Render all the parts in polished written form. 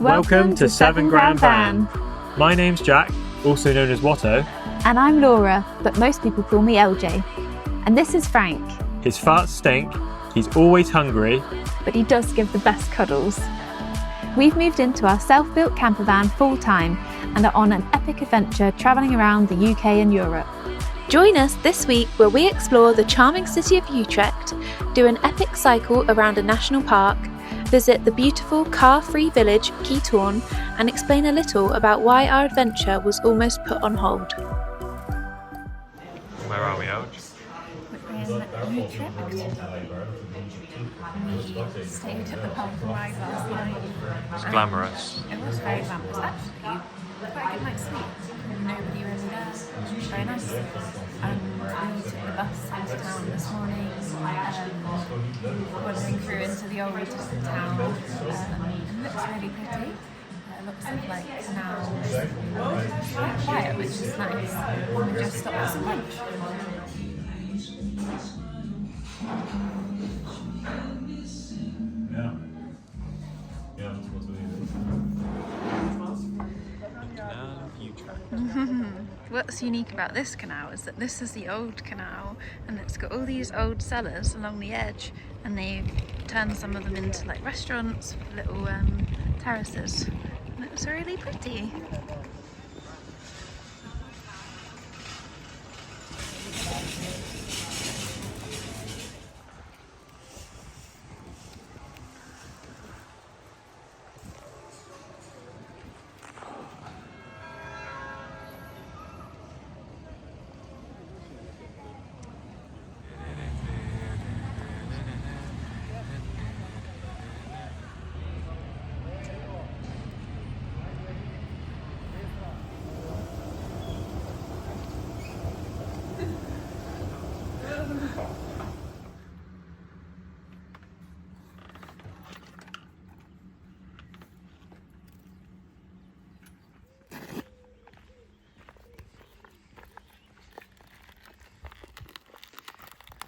Welcome to SevenGrandVan. My name's Jack, also known as Watto. And I'm Laura, but most people call me LJ. And this is Frank. His farts stink, he's always hungry, but he does give the best cuddles. We've moved into our self-built campervan full-time and are on an epic adventure travelling around the UK and Europe. Join us this week where we explore the charming city of Utrecht, do an epic cycle around a national park, visit the beautiful car-free village Giethoorn, and explain a little about why our adventure was almost put on hold. Where are we, Elge? We're in Utrecht. We stayed at the pub ride last night. It's glamorous. It was very glamorous. Actually, quite a good night's sleep. Nobody really there. Very nice. We took the bus into town this morning, wandering through into the old town. It looks really pretty. Lots of like canals. Quite quiet, which is nice. And we just stopped for some lunch. What's unique about this canal is that this is the old canal and it's got all these old cellars along the edge, and they've turned some of them into like restaurants, little terraces, and it's really pretty.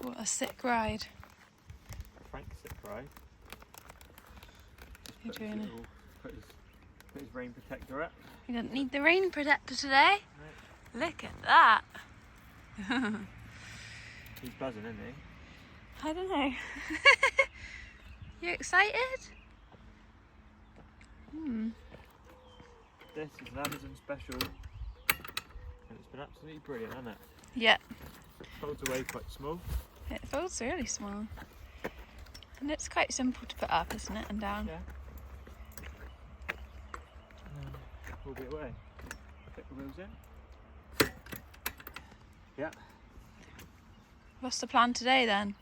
What a sick ride. Frank's sick ride. You're doing it. Put his rain protector up. You don't need the rain protector today. Right. Look at that. He's buzzing, isn't he? I don't know. You excited? This is an Amazon special, and it's been absolutely brilliant, hasn't it? Yeah. It folds away quite small. It folds really small. And it's quite simple to put up, isn't it? And down. Yeah. We'll be away. Put the wheels in. Yeah. What's the plan today then?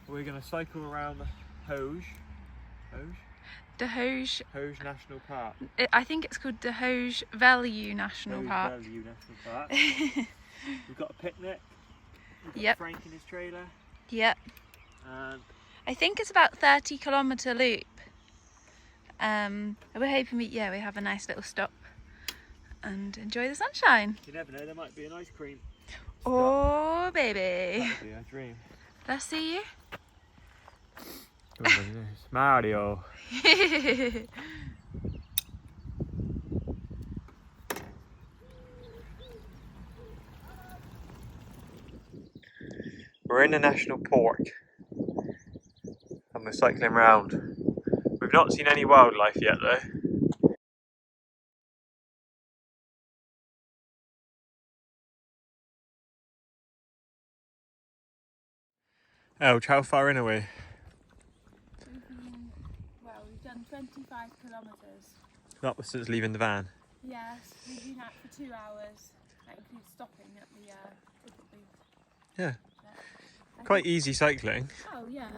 We're going to cycle around the Hoge Hoge National Park. I think it's called the Hoge Veluwe National Park. Hoge Veluwe National Park. We've got a picnic. We've got Frank in his trailer. Yep. And I think it's about 30-kilometre loop. We're hoping we have a nice little stop and enjoy the sunshine. You never know, there might be an ice cream. Oh, baby. That would be a dream. Let's see you. Mario. We're in the national park and we're cycling around. We've not seen any wildlife yet though. Elge, how far in are we? We've done 25 kilometres. That was since leaving the van. Yes, we've been out for 2 hours. That includes stopping at the ticket booth. Yeah. Quite easy cycling. Oh yeah.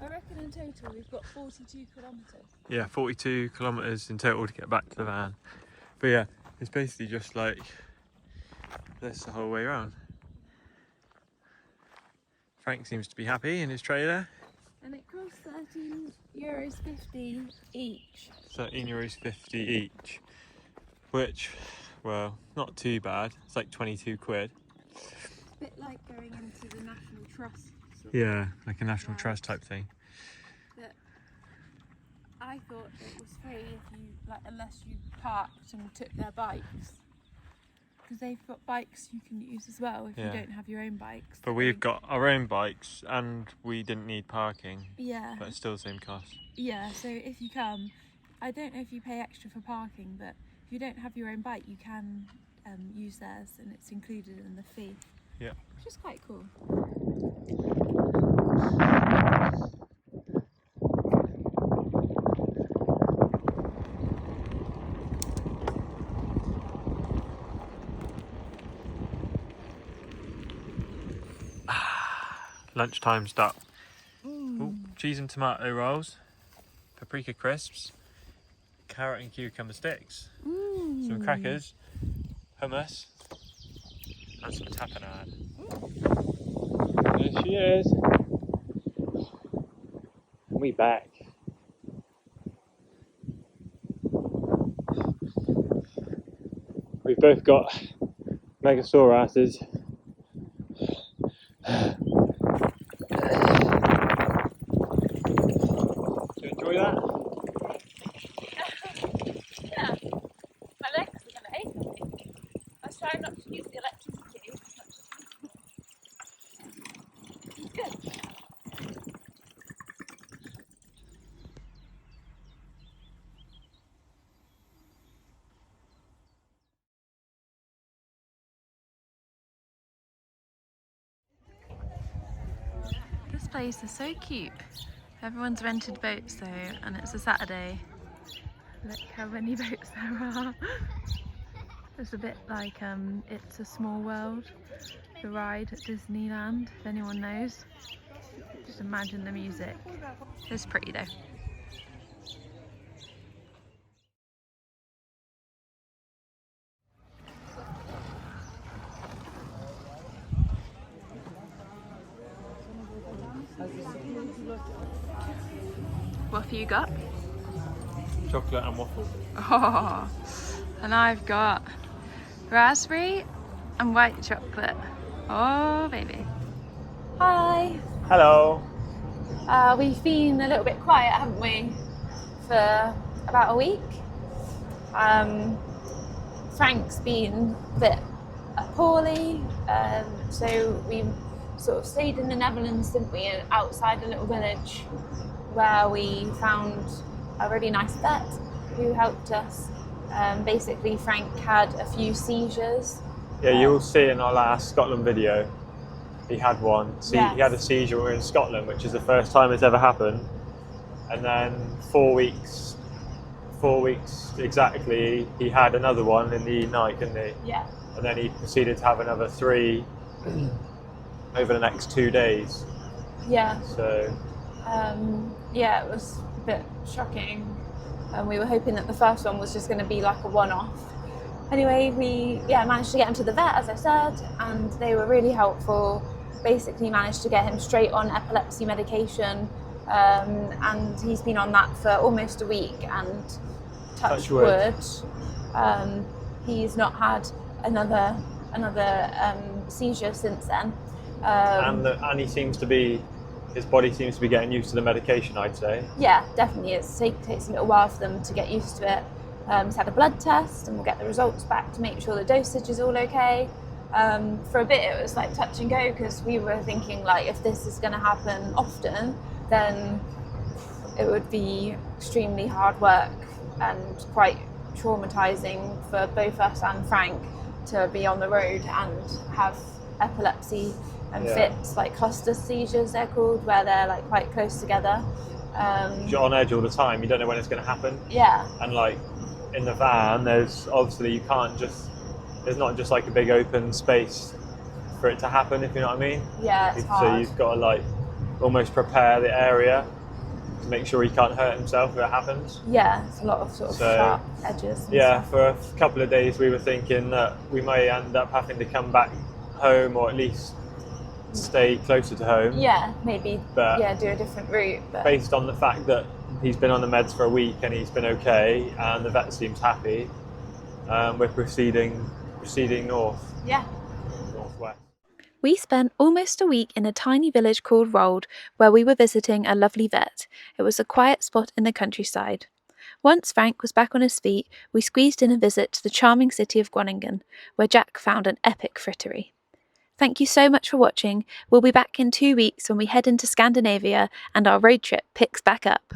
I reckon in total we've got 42 kilometres. Yeah, 42 kilometres in total to get back to the van. But yeah, it's basically just like this the whole way around. Frank seems to be happy in his trailer. And it costs €13.50 each. €13.50 each. Which, well, not too bad. It's like 22 quid. A bit like going into the National Trust. Yeah, like a National Trust type thing. But I thought it was free if you like unless you parked and took their bikes. Because they've got bikes you can use as well if you don't have your own bikes. But we've got our own bikes and we didn't need parking. Yeah. But it's still the same cost. Yeah, so if you come, I don't know if you pay extra for parking, but if you don't have your own bike, you can use theirs and it's included in the fee. Yeah. Which is quite cool. Lunchtime's up. Ooh, cheese and tomato rolls, paprika crisps, carrot and cucumber sticks, some crackers, hummus, and some tapenade. There she is. And we back. We've both got mega sore asses. Do you enjoy that? Yeah, my legs are going to ache, I think. I was trying not to use the electricity as much as possible. Good. This place is so cute. Everyone's rented boats though, and it's a Saturday. Look how many boats there are. It's a bit like It's a Small World, the ride at Disneyland, if anyone knows. Just imagine the music. It's pretty though. What have you got? Chocolate and waffle. Oh, and I've got raspberry and white chocolate. Oh, baby. Hi. Hello. We've been a little bit quiet, haven't we, for about a week. Frank's been a bit poorly, so we sort of stayed in the Netherlands, didn't we, outside a little village where we found a really nice vet who helped us. Basically, Frank had a few seizures. Yeah, you'll see in our last Scotland video, he had one. Yes. He had a seizure when we were in Scotland, which is the first time it's ever happened. And then 4 weeks exactly, he had another one in the night, didn't he? Yeah. And then he proceeded to have another 3 over the next 2 days. Yeah. So. Yeah, it was a bit shocking. We were hoping that the first one was just going to be like a one-off. Anyway, we managed to get him to the vet, as I said, and they were really helpful. Basically managed to get him straight on epilepsy medication, and he's been on that for almost a week, and touch wood, he's not had another seizure since then. And he seems to be, his body seems to be getting used to the medication, I'd say. Yeah, definitely. It takes a little while for them to get used to it. He's had a blood test and we'll get the results back to make sure the dosage is all okay. For a bit it was like touch and go, because we were thinking like if this is going to happen often, then it would be extremely hard work and quite traumatizing for both us and Frank to be on the road and have epilepsy and fits, like cluster seizures they're called, where they're like quite close together. You're on edge all the time, you don't know when it's going to happen. Yeah. And like in the van, there's obviously there's not just like a big open space for it to happen, if you know what I mean. Yeah, it's hard. So you've got to like almost prepare the area to make sure he can't hurt himself if it happens. Yeah, it's a lot of sort of sharp edges. Yeah, for a couple of days we were thinking that we may end up having to come back home, or at least stay closer to home. Yeah, maybe do a different route. But based on the fact that he's been on the meds for a week and he's been okay and the vet seems happy, we're proceeding north. Yeah. Northwest. We spent almost a week in a tiny village called Rold, where we were visiting a lovely vet. It was a quiet spot in the countryside. Once Frank was back on his feet, we squeezed in a visit to the charming city of Groningen, where Jack found an epic frittery. Thank you so much for watching. We'll be back in 2 weeks when we head into Scandinavia and our road trip picks back up.